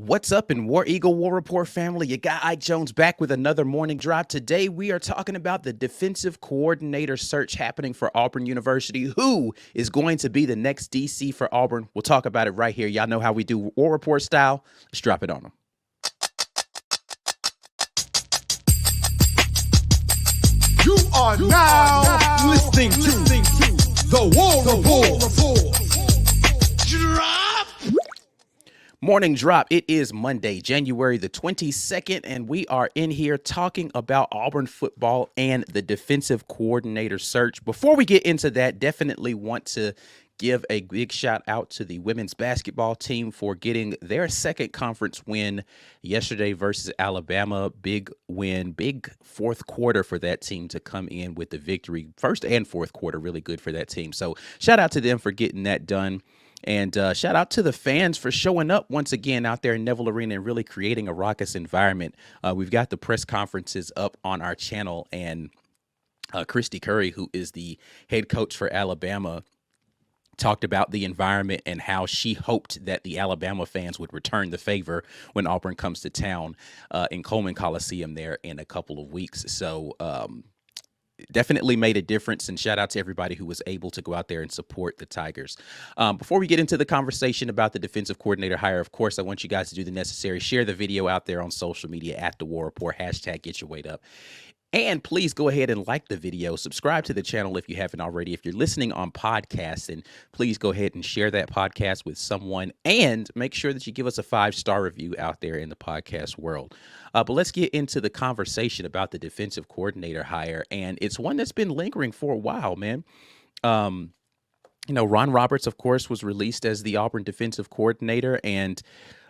What's up in War Eagle War Report family? You got Ike Jones back with another morning drive. Today we are talking about the defensive coordinator search happening for Auburn University. Who is going to be the next DC for Auburn? We'll talk about it right here. Y'all know how we do War Report style. Let's drop it on them. You are now listening to the War Report. Drop. Morning drop. It is Monday, January the 22nd, and we are in here talking about Auburn football and the defensive coordinator search. Before we get into that, definitely want to give a big shout out to the women's basketball team for getting their second conference win yesterday versus Alabama. Big win, big fourth quarter for that team to come in with the victory. First and fourth quarter, really good for that team. So shout out to them for getting that done. And shout out to the fans for showing up once again out there in Neville Arena and really creating a raucous environment. We've got the press conferences up on our channel, and Christy Curry, who is the head coach for Alabama, talked about the environment and how she hoped that the Alabama fans would return the favor when Auburn comes to town in Coleman Coliseum there in a couple of weeks. So definitely made a difference, and shout out to everybody who was able to go out there and support the Tigers. Before we get into the conversation about the defensive coordinator hire, of course, I want you guys to do the necessary. Share the video out there on social media at The War Report, hashtag Get Your Weight Up. And please go ahead and like the video. Subscribe to the channel if you haven't already. If you're listening on podcasts, and please go ahead and share that podcast with someone. And make sure that you give us a 5-star review out there in the podcast world. But let's get into the conversation about the defensive coordinator hire. And it's one that's been lingering for a while, man. Ron Roberts, of course, was released as the Auburn defensive coordinator. And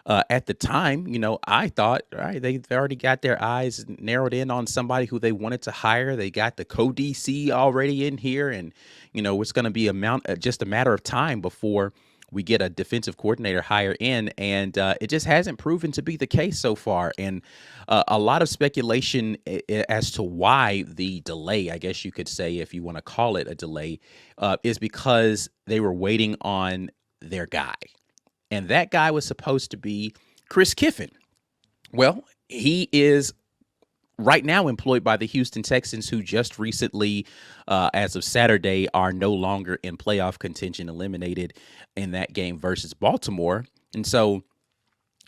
at the time, I thought, all right, they've already got their eyes narrowed in on somebody who they wanted to hire. They got the co-DC already in here, and, it's going to be just a matter of time before we get a defensive coordinator hire in, and it just hasn't proven to be the case so far. And a lot of speculation as to why the delay, I guess you could say, if you want to call it a delay, is because they were waiting on their guy. And that guy was supposed to be Chris Kiffin. Well, he is right now employed by the Houston Texans, who just recently, as of Saturday, are no longer in playoff contention, eliminated in that game versus Baltimore. And so,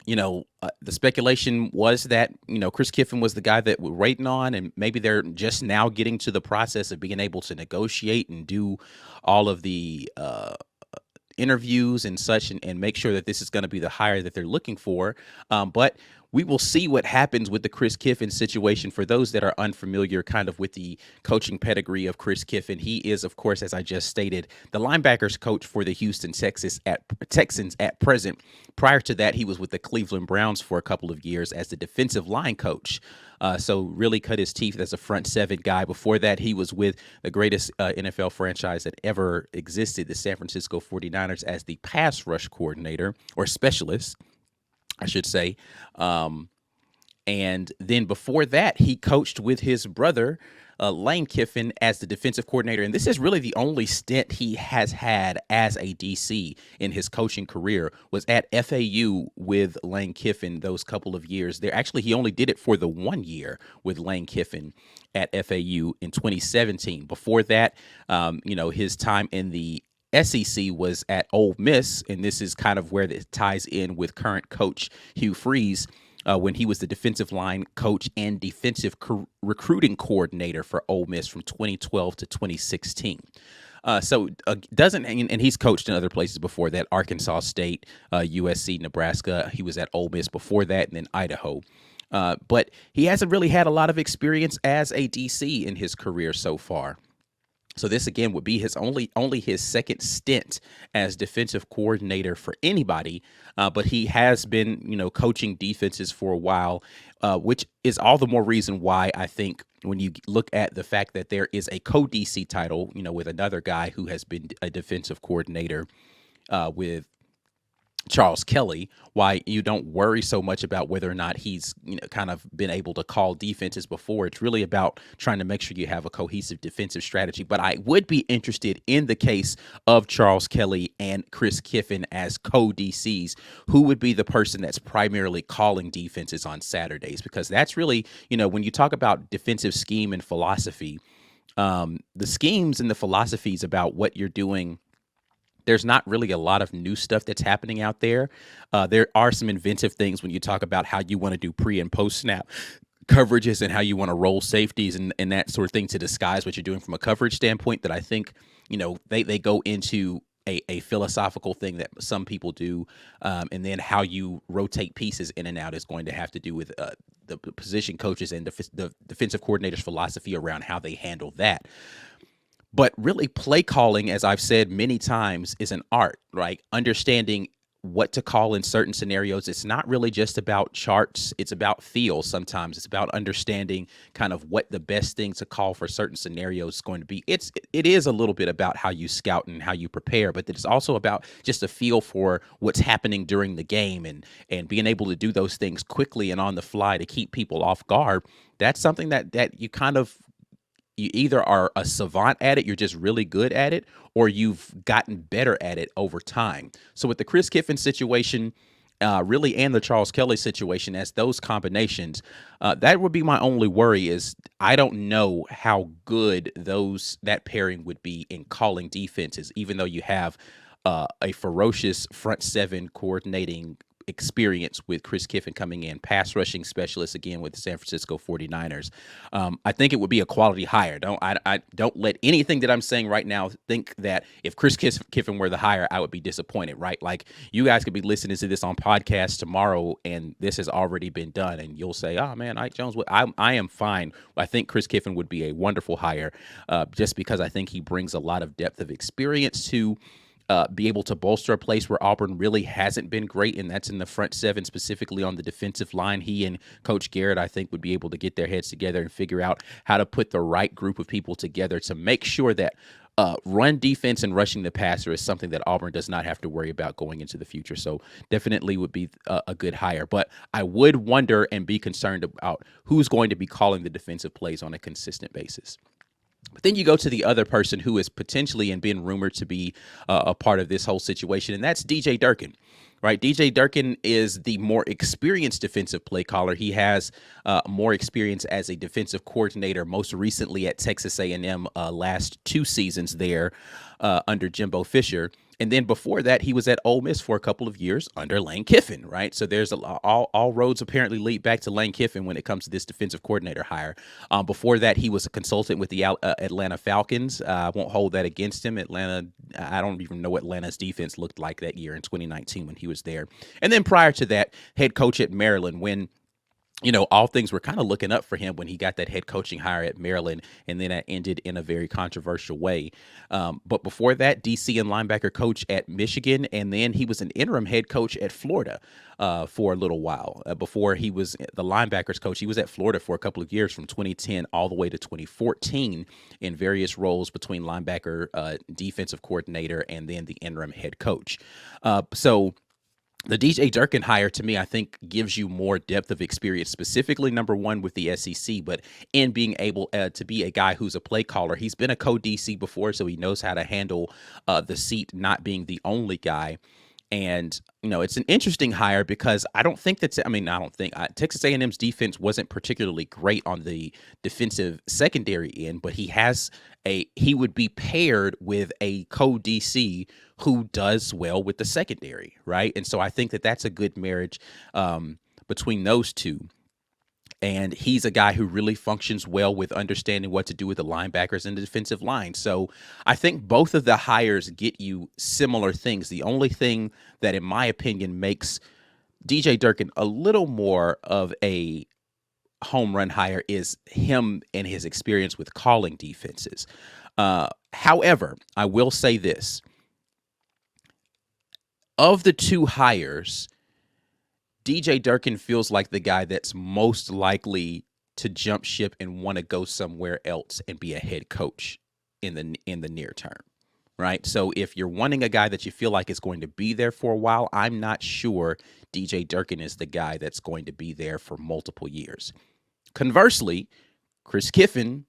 the speculation was that, Chris Kiffin was the guy that we're waiting on, and maybe they're just now getting to the process of being able to negotiate and do all of the interviews and such, and make sure that this is going to be the hire that they're looking for. But we will see what happens with the Chris Kiffin situation. For those that are unfamiliar kind of with the coaching pedigree of Chris Kiffin, he is, of course, as I just stated, the linebackers coach for the Houston Texans at present. Prior to that, he was with the Cleveland Browns for a couple of years as the defensive line coach. So really cut his teeth as a front seven guy. Before that, he was with the greatest NFL franchise that ever existed, the San Francisco 49ers, as the pass rush coordinator, or specialist, I should say. And then before that, he coached with his brother, Lane Kiffin, as the defensive coordinator. And this is really the only stint he has had as a DC in his coaching career, was at FAU with Lane Kiffin those couple of years there. Actually, he only did it for the 1 year with Lane Kiffin at FAU in 2017. Before that, his time in the SEC was at Ole Miss, and this is kind of where it ties in with current coach Hugh Freeze, when he was the defensive line coach and defensive recruiting coordinator for Ole Miss from 2012 to 2016. And he's coached in other places before that: Arkansas State, USC, Nebraska. He was at Ole Miss before that, and then Idaho. But he hasn't really had a lot of experience as a DC in his career so far. So this, again, would be his only his second stint as defensive coordinator for anybody. But he has been, coaching defenses for a while, which is all the more reason why I think when you look at the fact that there is a co-DC title, with another guy who has been a defensive coordinator with Charles Kelly, why you don't worry so much about whether or not he's, kind of been able to call defenses before. It's really about trying to make sure you have a cohesive defensive strategy. But I would be interested in the case of Charles Kelly and Chris Kiffin as co-DCs, who would be the person that's primarily calling defenses on Saturdays, because that's really, when you talk about defensive scheme and philosophy, the schemes and the philosophies about what you're doing, there's not really a lot of new stuff that's happening out there. There are some inventive things when you talk about how you want to do pre and post snap coverages and how you want to roll safeties and that sort of thing to disguise what you're doing from a coverage standpoint, that I think, they go into a philosophical thing that some people do. And then how you rotate pieces in and out is going to have to do with the position coaches and the defensive coordinators' philosophy around how they handle that. But really, play calling, as I've said many times, is an art, right? Understanding what to call in certain scenarios. It's not really just about charts. It's about feel sometimes. It's about understanding kind of what the best thing to call for certain scenarios is going to be. It is a little bit about how you scout and how you prepare, but it's also about just a feel for what's happening during the game and being able to do those things quickly and on the fly to keep people off guard. That's something that you either are a savant at it, you're just really good at it, or you've gotten better at it over time. So with the Chris Kiffin situation, really, and the Charles Kelly situation, as those combinations, that would be my only worry. Is I don't know how good that pairing would be in calling defenses, even though you have a ferocious front seven coordinating experience with Chris Kiffin coming in, pass rushing specialist again with the San Francisco 49ers. I think it would be a quality hire. Don't let anything that I'm saying right now think that if Chris Kiffin were the hire, I would be disappointed, right? Like, you guys could be listening to this on podcast tomorrow and this has already been done and you'll say, oh man, Ike Jones, I am fine. I think Chris Kiffin would be a wonderful hire, just because I think he brings a lot of depth of experience to be able to bolster a place where Auburn really hasn't been great, and that's in the front seven, specifically on the defensive line. He and Coach Garrett, I think, would be able to get their heads together and figure out how to put the right group of people together to make sure that run defense and rushing the passer is something that Auburn does not have to worry about going into the future. So definitely would be a good hire. But I would wonder and be concerned about who's going to be calling the defensive plays on a consistent basis. But then you go to the other person who is potentially and been rumored to be a part of this whole situation, and that's DJ Durkin, right? DJ Durkin is the more experienced defensive play caller. He has more experience as a defensive coordinator, most recently at Texas A&M, last 2 seasons there under Jimbo Fisher. And then before that, he was at Ole Miss for a couple of years under Lane Kiffin, right? So there's all roads apparently lead back to Lane Kiffin when it comes to this defensive coordinator hire. Before that, he was a consultant with the Atlanta Falcons. I won't hold that against him. Atlanta, I don't even know what Atlanta's defense looked like that year in 2019 when he was there. And then prior to that, head coach at Maryland, when all things were kind of looking up for him when he got that head coaching hire at Maryland, and then that ended in a very controversial way. But before that, DC and linebacker coach at Michigan, and then he was an interim head coach at Florida for a little while. Before he was the linebackers coach, he was at Florida for a couple of years from 2010 all the way to 2014 in various roles between linebacker, defensive coordinator, and then the interim head coach. So the DJ Durkin hire, to me, I think gives you more depth of experience, specifically, number one, with the SEC, but in being able to be a guy who's a play caller. He's been a co-DC before, so he knows how to handle the seat not being the only guy. And, it's an interesting hire because I don't think Texas A&M's defense wasn't particularly great on the defensive secondary end, but he would be paired with a co-DC who does well with the secondary, right? And so I think that that's a good marriage between those two. And he's a guy who really functions well with understanding what to do with the linebackers and the defensive line. So I think both of the hires get you similar things. The only thing that, in my opinion, makes DJ Durkin a little more of a home run hire is him and his experience with calling defenses. However, I will say this. Of the two hires, DJ Durkin feels like the guy that's most likely to jump ship and want to go somewhere else and be a head coach in the near term. right? So if you're wanting a guy that you feel like is going to be there for a while, I'm not sure DJ Durkin is the guy that's going to be there for multiple years. Conversely, Chris Kiffin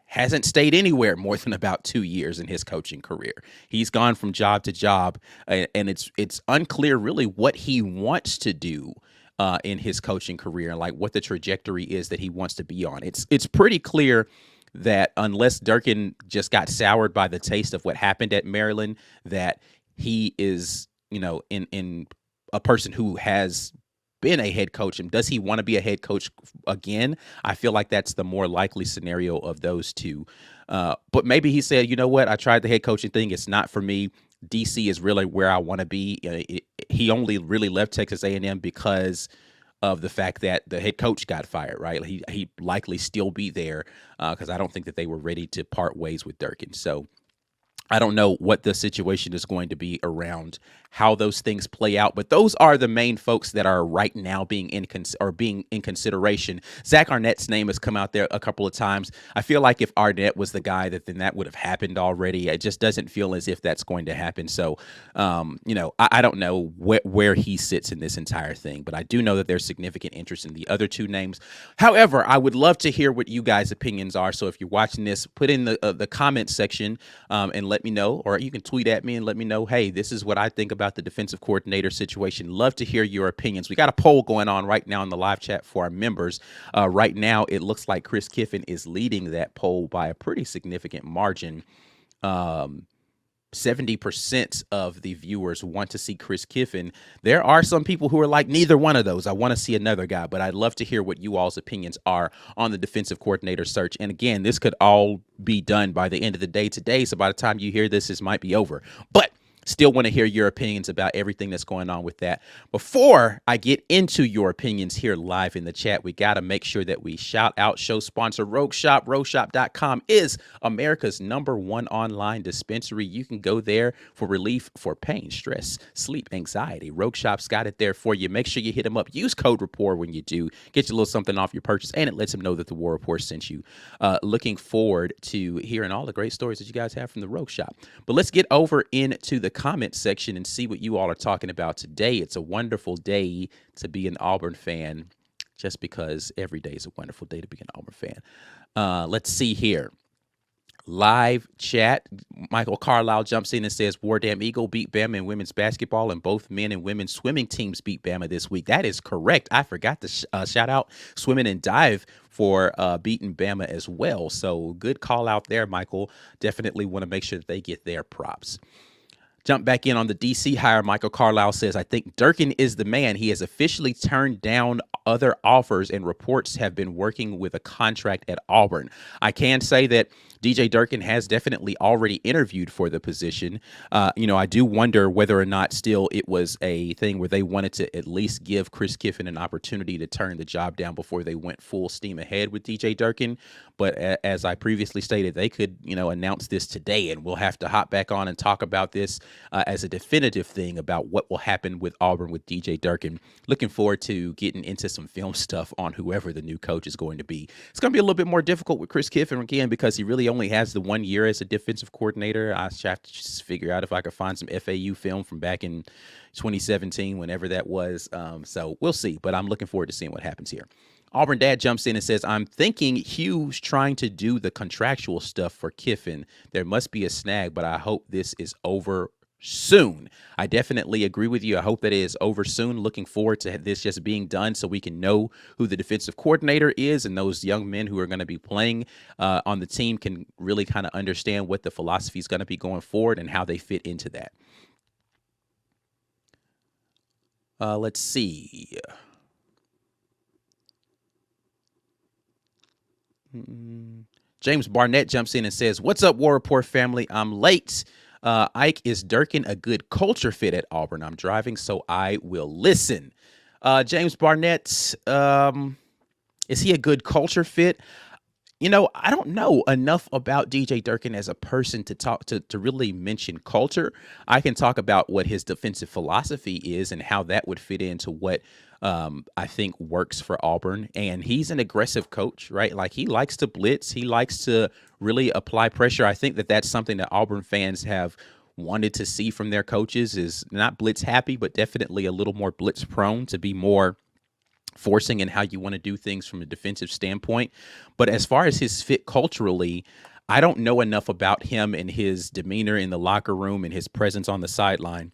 hasn't stayed anywhere more than about 2 years in his coaching career. He's gone from job to job, and it's unclear really what he wants to do in his coaching career and like what the trajectory is that he wants to be on. It's pretty clear that unless Durkin just got soured by the taste of what happened at Maryland, that he is, in a person who has been a head coach. And does he want to be a head coach again? I feel like that's the more likely scenario of those two. But maybe he said, you know what? I tried the head coaching thing. It's not for me. DC is really where I want to be. He only really left Texas A&M because of the fact that the head coach got fired, right? He likely still be there because I don't think that they were ready to part ways with Durkin. So I don't know what the situation is going to be around how those things play out, but those are the main folks that are right now being in consideration. Zach Arnett's name has come out there a couple of times. I feel like if Arnett was the guy, then that would have happened already. It just doesn't feel as if that's going to happen. So, I don't know where he sits in this entire thing, but I do know that there's significant interest in the other two names. However, I would love to hear what you guys' opinions are. So if you're watching this, put in the comment section and let me know, or you can tweet at me and let me know, hey, this is what I think about the defensive coordinator situation. Love to hear your opinions. We got a poll going on right now in the live chat for our members. Right now, it looks like Chris Kiffin is leading that poll by a pretty significant margin. 70% of the viewers want to see Chris Kiffin. There are some people who are like, neither one of those. I want to see another guy, but I'd love to hear what you all's opinions are on the defensive coordinator search. And again, this could all be done by the end of the day today. So by the time you hear this might be over. But still want to hear your opinions about everything that's going on with that. Before I get into your opinions here live in the chat, we got to make sure that we shout out show sponsor Rogue Shop. RogueShop.com is America's #1 online dispensary. You can go there for relief for pain, stress, sleep, anxiety. Rogue Shop's got it there for you. Make sure you hit them up. Use code Rapport when you do. Get you a little something off your purchase, and it lets them know that the War Report sent you. Looking forward to hearing all the great stories that you guys have from the Rogue Shop. But let's get over into the comment section and see what you all are talking about today. It's a wonderful day to be an Auburn fan, just because every day is a wonderful day to be an Auburn fan. Let's see here. Live chat. Michael Carlisle jumps in and says, War Damn Eagle beat Bama in women's basketball, and both men and women's swimming teams beat Bama this week. That is correct. I forgot to shout out Swimming and Dive for beating Bama as well. So good call out there, Michael. Definitely want to make sure that they get their props. Jump back in on the DC hire. Michael Carlisle says, I think Durkin is the man. He has officially turned down other offers, and reports have been working with a contract at Auburn. I can say that DJ Durkin has definitely already interviewed for the position. I do wonder whether or not still it was a thing where they wanted to at least give Chris Kiffin an opportunity to turn the job down before they went full steam ahead with DJ Durkin. But as I previously stated, they could, announce this today, and we'll have to hop back on and talk about this as a definitive thing about what will happen with Auburn with DJ Durkin. Looking forward to getting into some film stuff on whoever the new coach is going to be. It's going to be a little bit more difficult with Chris Kiffin again because he really only has the 1 year as a defensive coordinator. I have to just figure out if I could find some FAU film from back in 2017, whenever that was. So we'll see, but I'm looking forward to seeing what happens here. Auburn Dad jumps in and says, I'm thinking Hugh's trying to do the contractual stuff for Kiffin. There must be a snag, but I hope this is over soon. I definitely agree with you. I hope that it is over soon. Looking forward to this just being done so we can know who the defensive coordinator is, and those young men who are going to be playing on the team can really kind of understand what the philosophy is going to be going forward and how they fit into that. Let's see. James Barnett jumps in and says, what's up, War Report family? I'm late. Ike, is Durkin a good culture fit at Auburn? I'm driving, so I will listen. James Barnett, is he a good culture fit? I don't know enough about DJ Durkin as a person to talk to really mention culture. I can talk about what his defensive philosophy is and how that would fit into what I think works for Auburn. And he's an aggressive coach, right? Like he likes to blitz, he likes to really apply pressure. I think that that's something that Auburn fans have wanted to see from their coaches is not blitz happy, but definitely a little more blitz prone to be more forcing in how you want to do things from a defensive standpoint. But as far as his fit culturally, I don't know enough about him and his demeanor in the locker room and his presence on the sideline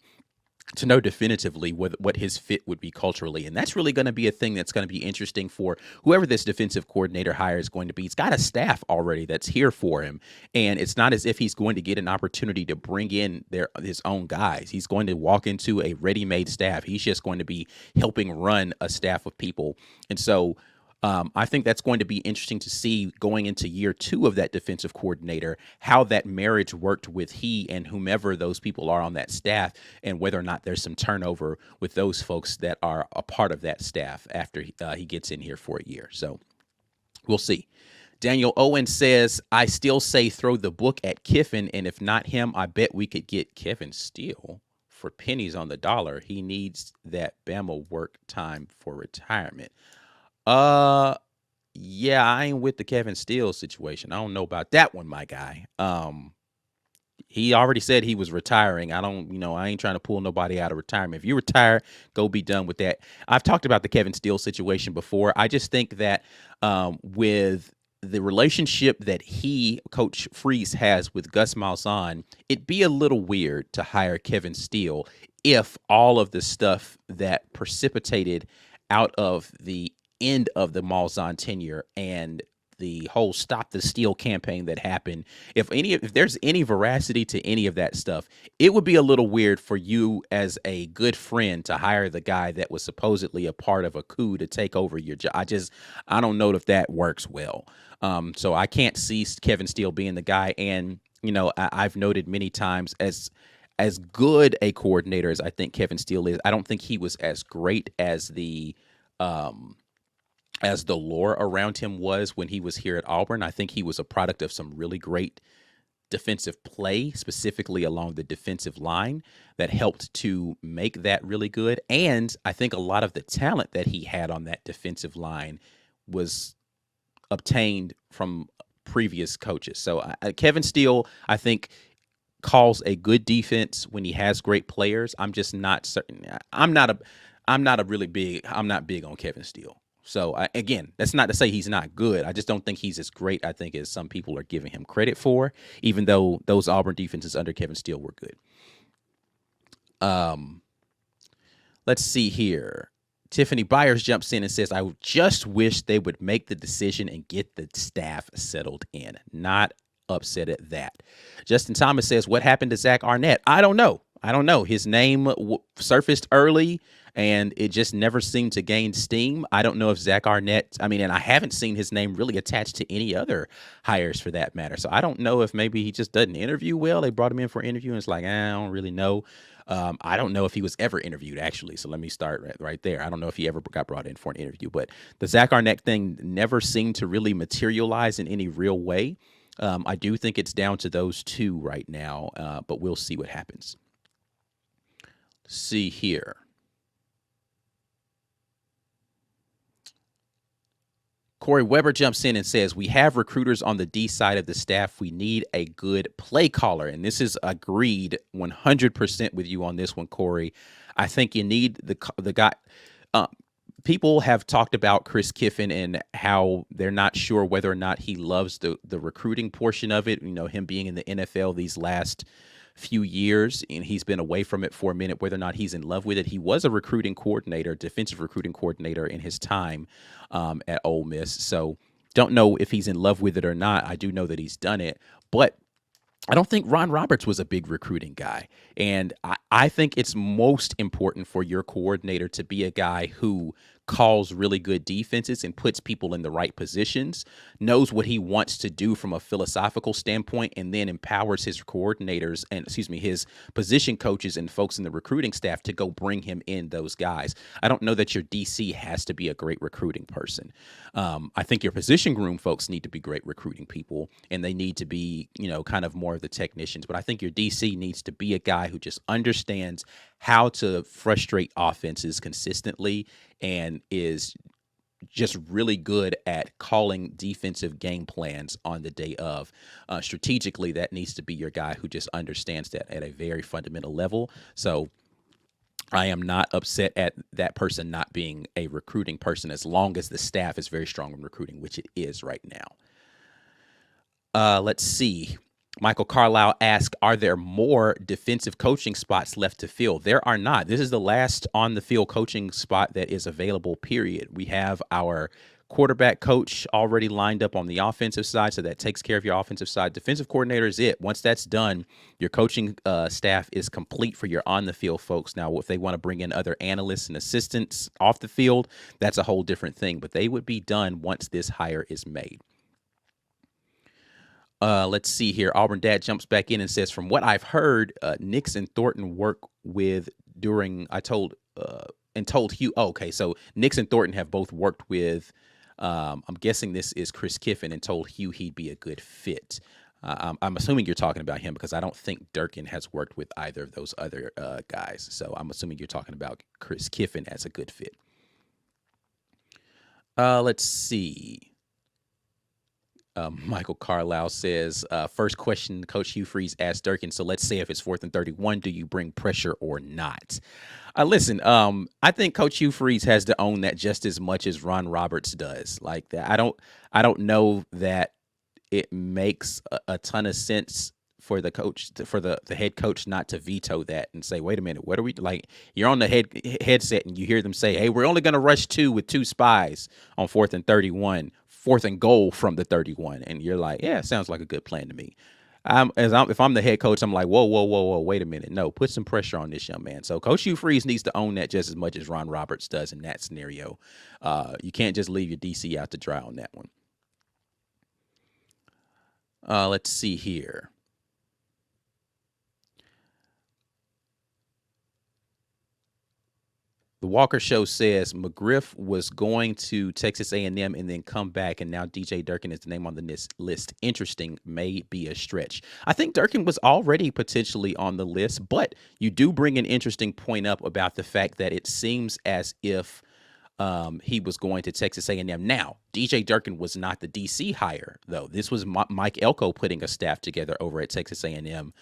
to know definitively what his fit would be culturally. And that's really going to be a thing that's going to be interesting for whoever this defensive coordinator hire is going to be. He's got a staff already that's here for him. And it's not as if he's going to get an opportunity to bring in his own guys. He's going to walk into a ready-made staff. He's just going to be helping run a staff of people. And so I think that's going to be interesting to see going into year 2 of that defensive coordinator, how that marriage worked with he and whomever those people are on that staff, and whether or not there's some turnover with those folks that are a part of that staff after he gets in here for a year. So we'll see. Daniel Owen says, I still say throw the book at Kiffin, and if not him, I bet we could get Kevin Steele for pennies on the dollar. He needs that Bama work time for retirement. Yeah, I ain't with the Kevin Steele situation. I don't know about that one, my guy. He already said he was retiring. I ain't trying to pull nobody out of retirement. If you retire, go be done with that. I've talked about the Kevin Steele situation before. I just think that with the relationship that Coach Freeze, has with Gus Malzahn, it'd be a little weird to hire Kevin Steele if all of the stuff that precipitated out of the end of the Malzahn tenure and the whole Stop the Steal campaign that happened, if there's any veracity to any of that stuff, it would be a little weird for you as a good friend to hire the guy that was supposedly a part of a coup to take over your job. I don't know if that works well. So I can't see Kevin Steele being the guy. And, I've noted many times as good a coordinator as I think Kevin Steele is, I don't think he was as great as the lore around him was when he was here at Auburn. I think he was a product of some really great defensive play, specifically along the defensive line, that helped to make that really good. And I think a lot of the talent that he had on that defensive line was obtained from previous coaches. So Kevin Steele, I think, calls a good defense when he has great players. I'm just not certain. I'm not big on Kevin Steele. So again, that's not to say he's not good. I just don't think he's as great, I think, as some people are giving him credit for, even though those Auburn defenses under Kevin Steele were good. Let's see here. Tiffany Byers jumps in and says, I just wish they would make the decision and get the staff settled in. Not upset at that. Justin Thomas says, what happened to Zach Arnett? I don't know. His name surfaced early, and it just never seemed to gain steam. I don't know if Zach Arnett, and I haven't seen his name really attached to any other hires for that matter. So I don't know if maybe he just doesn't interview well. They brought him in for an interview, and it's like, I don't really know. I don't know if he was ever interviewed, actually. So let me start right there. I don't know if he ever got brought in for an interview. But the Zach Arnett thing never seemed to really materialize in any real way. I do think it's down to those two right now, but we'll see what happens. See here. Corey Weber jumps in and says, we have recruiters on the D side of the staff. We need a good play caller. And this is agreed 100% with you on this one, Corey. I think you need the guy. People have talked about Chris Kiffin and how they're not sure whether or not he loves the recruiting portion of it. Him being in the NFL these last few years, and he's been away from it for a minute, whether or not he's in love with it. He was a defensive recruiting coordinator in his time at Ole Miss. So don't know if he's in love with it or not. I do know that he's done it, but I don't think Ron Roberts was a big recruiting guy. And I think it's most important for your coordinator to be a guy who calls really good defenses and puts people in the right positions, knows what he wants to do from a philosophical standpoint, and then empowers his coordinators and, his position coaches and folks in the recruiting staff to go bring him in those guys. I don't know that your DC has to be a great recruiting person. I think your position room folks need to be great recruiting people, and they need to be, kind of more of the technicians. But I think your DC needs to be a guy who just understands how to frustrate offenses consistently and is just really good at calling defensive game plans on the day of. Strategically, that needs to be your guy who just understands that at a very fundamental level. So I am not upset at that person not being a recruiting person as long as the staff is very strong in recruiting, which it is right now. Let's see. Michael Carlisle asked, are there more defensive coaching spots left to fill? There are not. This is the last on-the-field coaching spot that is available, period. We have our quarterback coach already lined up on the offensive side, so that takes care of your offensive side. Defensive coordinator is it. Once that's done, your coaching staff is complete for your on-the-field folks. Now, if they want to bring in other analysts and assistants off the field, that's a whole different thing, but they would be done once this hire is made. Let's see here. Auburn Dad jumps back in and says, from what I've heard, Nix and Thornton work with during, told Hugh, okay, so Nix and Thornton have both worked with, I'm guessing this is Chris Kiffin, and told Hugh he'd be a good fit. I'm assuming you're talking about him because I don't think Durkin has worked with either of those other guys. So I'm assuming you're talking about Chris Kiffin as a good fit. Let's see. Michael Carlisle says, first question Coach Hugh Freeze asked Durkin, so let's say if it's 4th and 31, do you bring pressure or not? Listen, I think Coach Hugh Freeze has to own that just as much as Ron Roberts does. Like that, I don't know that it makes a ton of sense for the coach, for the head coach not to veto that and say, wait a minute, what are we, like, you're on the headset and you hear them say, hey, we're only going to rush 2 with 2 spies on 4th and 31. 4th and goal from the 31. And you're like, yeah, it sounds like a good plan to me. If I'm the head coach, I'm like, whoa, wait a minute. No, put some pressure on this young man. So Coach Hugh Freeze needs to own that just as much as Ron Roberts does in that scenario. You can't just leave your DC out to dry on that one. Let's see here. The Walker Show says McGriff was going to Texas A&M and then come back, and now DJ Durkin is the name on the list. Interesting, may be a stretch. I think Durkin was already potentially on the list, but you do bring an interesting point up about the fact that it seems as if he was going to Texas A&M. Now, DJ Durkin was not the DC hire, though. This was Mike Elko putting a staff together over at Texas A&M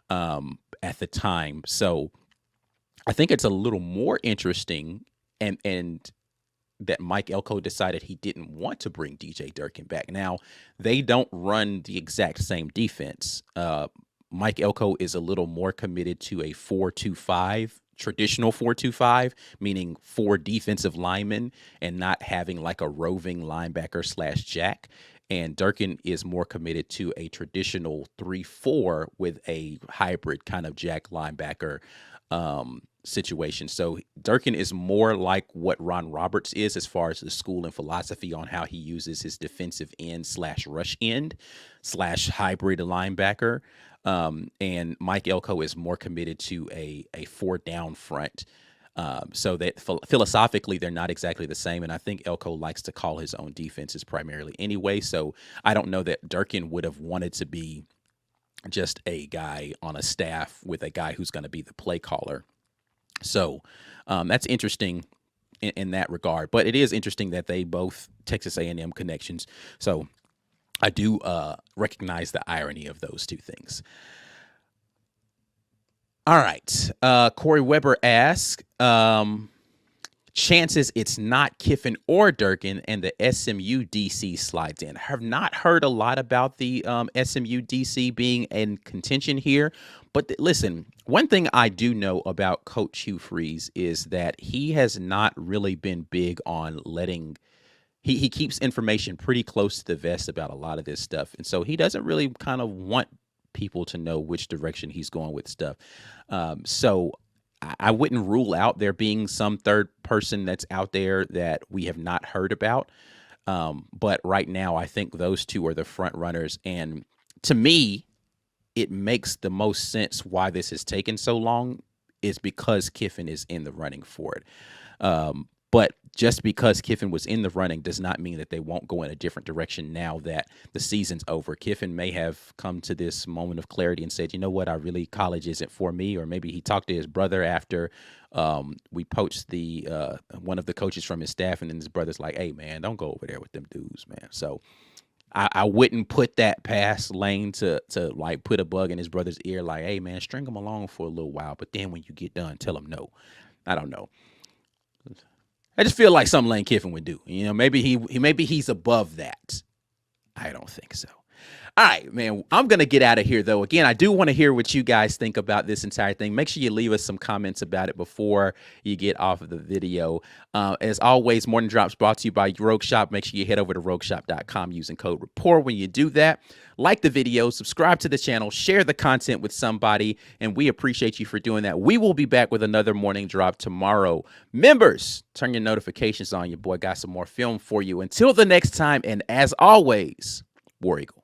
at the time. So I think it's a little more interesting and that Mike Elko decided he didn't want to bring DJ Durkin back. Now, they don't run the exact same defense. Mike Elko is a little more committed to a 4-2-5, traditional 4-2-5, meaning 4 defensive linemen and not having like a roving linebacker / jack. And Durkin is more committed to a traditional 3-4 with a hybrid kind of jack linebacker situation. So Durkin is more like what Ron Roberts is as far as the school and philosophy on how he uses his defensive end / rush end / hybrid linebacker. And Mike Elko is more committed to a 4-down front. So that philosophically, they're not exactly the same. And I think Elko likes to call his own defenses primarily anyway. So I don't know that Durkin would have wanted to be just a guy on a staff with a guy who's going to be the play caller. So that's interesting in that regard. But it is interesting that they both Texas A&M connections. So I do recognize the irony of those two things. All right. Corey Weber asks, chances it's not Kiffin or Durkin and the SMU DC slides in. I have not heard a lot about the SMU DC being in contention here. But listen, one thing I do know about Coach Hugh Freeze is that he has not really been big on letting he keeps information pretty close to the vest about a lot of this stuff. And so he doesn't really kind of want people to know which direction he's going with stuff. So I wouldn't rule out there being some third person that's out there that we have not heard about. But right now, I think those two are the front runners. And to me, it makes the most sense why this has taken so long is because Kiffin is in the running for it. But just because Kiffin was in the running does not mean that they won't go in a different direction now that the season's over. Kiffin may have come to this moment of clarity and said, you know what, college isn't for me. Or maybe he talked to his brother after we poached one of the coaches from his staff, and then his brother's like, hey, man, don't go over there with them dudes, man. So I wouldn't put that past Lane to like put a bug in his brother's ear like, hey, man, string him along for a little while. But then when you get done, tell him no. I don't know. I just feel like something Lane Kiffin would do. Maybe he's above that. I don't think so. All right, man, I'm going to get out of here, though. Again, I do want to hear what you guys think about this entire thing. Make sure you leave us some comments about it before you get off of the video. As always, Morning Drops brought to you by Rogue Shop. Make sure you head over to rogueshop.com using code Rapport when you do that. Like the video, subscribe to the channel, share the content with somebody, and we appreciate you for doing that. We will be back with another Morning Drop tomorrow. Members, turn your notifications on. Your boy got some more film for you. Until the next time, and as always, War Eagle.